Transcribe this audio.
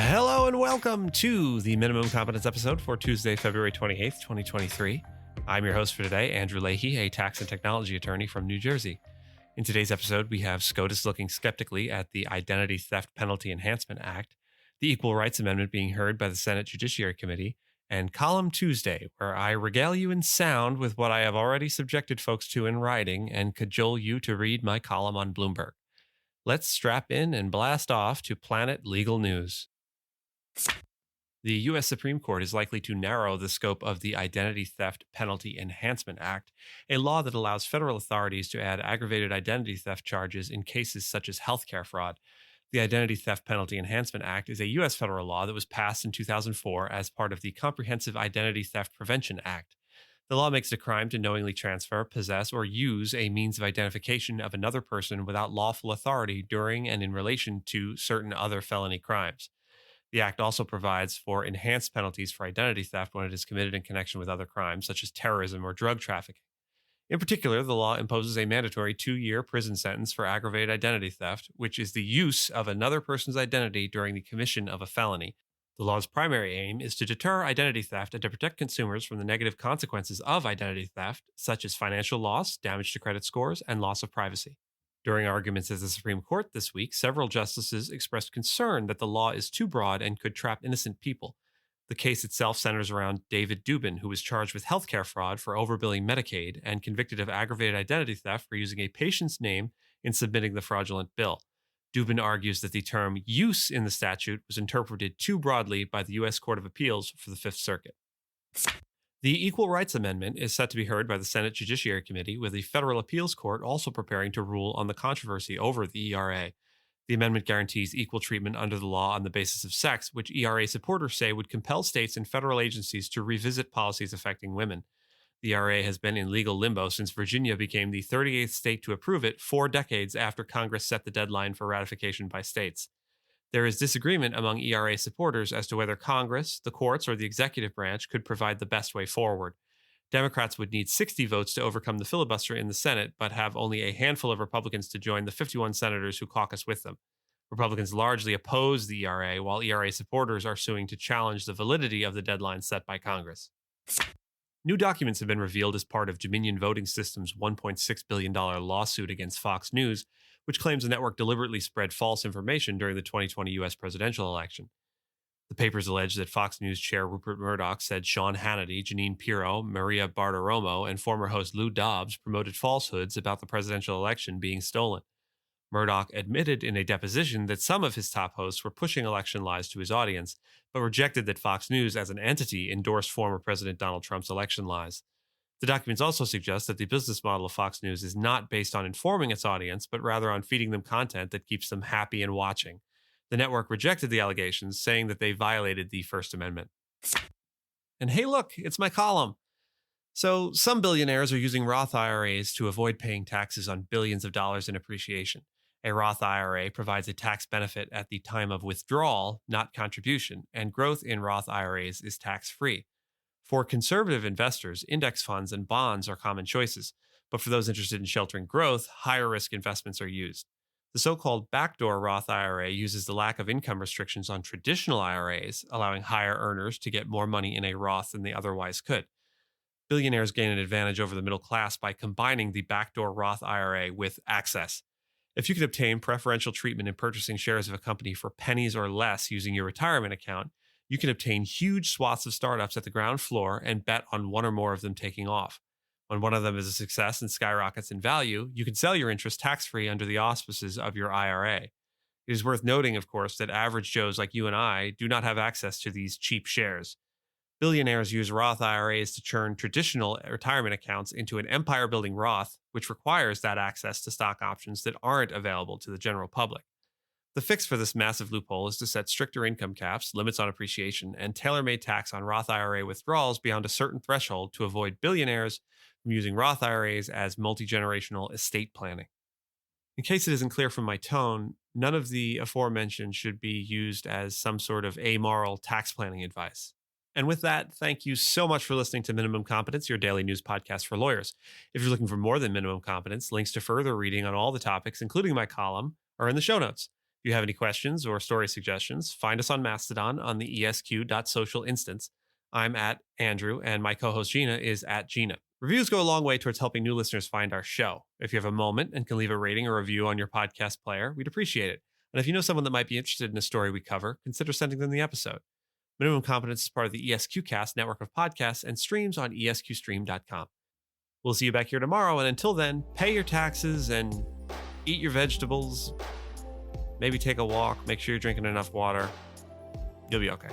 Hello and welcome to the Minimum Competence episode for Tuesday, February 28th, 2023. I'm your host for today, Andrew Leahy, a tax and technology attorney from New Jersey. In today's episode, we have SCOTUS looking skeptically at the Identity Theft Penalty Enhancement Act, the Equal Rights Amendment being heard by the Senate Judiciary Committee, and Column Tuesday, where I regale you in sound with what I have already subjected folks to in writing and cajole you to read my column on Bloomberg. Let's strap in and blast off to Planet Legal News. The U.S. Supreme Court is likely to narrow the scope of the Identity Theft Penalty Enhancement Act, a law that allows federal authorities to add aggravated identity theft charges in cases such as healthcare fraud. The Identity Theft Penalty Enhancement Act is a U.S. federal law that was passed in 2004 as part of the Comprehensive Identity Theft Prevention Act. The law makes it a crime to knowingly transfer, possess, or use a means of identification of another person without lawful authority during and in relation to certain other felony crimes. The Act also provides for enhanced penalties for identity theft when it is committed in connection with other crimes, such as terrorism or drug trafficking. In particular, the law imposes a mandatory 2-year prison sentence for aggravated identity theft, which is the use of another person's identity during the commission of a felony. The law's primary aim is to deter identity theft and to protect consumers from the negative consequences of identity theft, such as financial loss, damage to credit scores, and loss of privacy. During arguments at the Supreme Court this week, several justices expressed concern that the law is too broad and could trap innocent people. The case itself centers around David Dubin, who was charged with healthcare fraud for overbilling Medicaid and convicted of aggravated identity theft for using a patient's name in submitting the fraudulent bill. Dubin argues that the term use in the statute was interpreted too broadly by the U.S. Court of Appeals for the Fifth Circuit. The Equal Rights Amendment is set to be heard by the Senate Judiciary Committee, with the Federal Appeals Court also preparing to rule on the controversy over the ERA. The amendment guarantees equal treatment under the law on the basis of sex, which ERA supporters say would compel states and federal agencies to revisit policies affecting women. The ERA has been in legal limbo since Virginia became the 38th state to approve it 4 decades after Congress set the deadline for ratification by states. There is disagreement among ERA supporters as to whether Congress, the courts, or the executive branch could provide the best way forward. Democrats would need 60 votes to overcome the filibuster in the Senate, but have only a handful of Republicans to join the 51 senators who caucus with them. Republicans largely oppose the ERA, while ERA supporters are suing to challenge the validity of the deadline set by Congress. New documents have been revealed as part of Dominion Voting Systems' $1.6 billion lawsuit against Fox News, which claims the network deliberately spread false information during the 2020 U.S. presidential election. The papers allege that Fox News chair Rupert Murdoch said Sean Hannity, Jeanine Pirro, Maria Bartiromo, and former host Lou Dobbs promoted falsehoods about the presidential election being stolen. Murdoch admitted in a deposition that some of his top hosts were pushing election lies to his audience, but rejected that Fox News as an entity endorsed former President Donald Trump's election lies. The documents also suggest that the business model of Fox News is not based on informing its audience, but rather on feeding them content that keeps them happy and watching. The network rejected the allegations, saying that they violated the First Amendment. And hey, look, it's my column. So some billionaires are using Roth IRAs to avoid paying taxes on billions of dollars in appreciation. A Roth IRA provides a tax benefit at the time of withdrawal, not contribution, and growth in Roth IRAs is tax-free. For conservative investors, index funds and bonds are common choices, but for those interested in sheltering growth, higher-risk investments are used. The so-called backdoor Roth IRA uses the lack of income restrictions on traditional IRAs, allowing higher earners to get more money in a Roth than they otherwise could. Billionaires gain an advantage over the middle class by combining the backdoor Roth IRA with access. If you can obtain preferential treatment in purchasing shares of a company for pennies or less using your retirement account, you can obtain huge swaths of startups at the ground floor and bet on one or more of them taking off. When one of them is a success and skyrockets in value, you can sell your interest tax-free under the auspices of your IRA. It is worth noting, of course, that average Joes like you and I do not have access to these cheap shares. Billionaires use Roth IRAs to turn traditional retirement accounts into an empire-building Roth, which requires that access to stock options that aren't available to the general public. The fix for this massive loophole is to set stricter income caps, limits on appreciation, and tailor-made tax on Roth IRA withdrawals beyond a certain threshold to avoid billionaires from using Roth IRAs as multi-generational estate planning. In case it isn't clear from my tone, none of the aforementioned should be used as some sort of amoral tax planning advice. And with that, thank you so much for listening to Minimum Competence, your daily news podcast for lawyers. If you're looking for more than minimum competence, links to further reading on all the topics, including my column, are in the show notes. If you have any questions or story suggestions, find us on Mastodon on the esq.social instance. I'm at Andrew, and my co-host Gina is at Gina. Reviews go a long way towards helping new listeners find our show. If you have a moment and can leave a rating or review on your podcast player, we'd appreciate it. And if you know someone that might be interested in a story we cover, consider sending them the episode. Minimum Competence is part of the ESQcast network of podcasts and streams on esqstream.com. We'll see you back here tomorrow, and until then, pay your taxes and eat your vegetables. Maybe take a walk. Make sure you're drinking enough water. You'll be okay.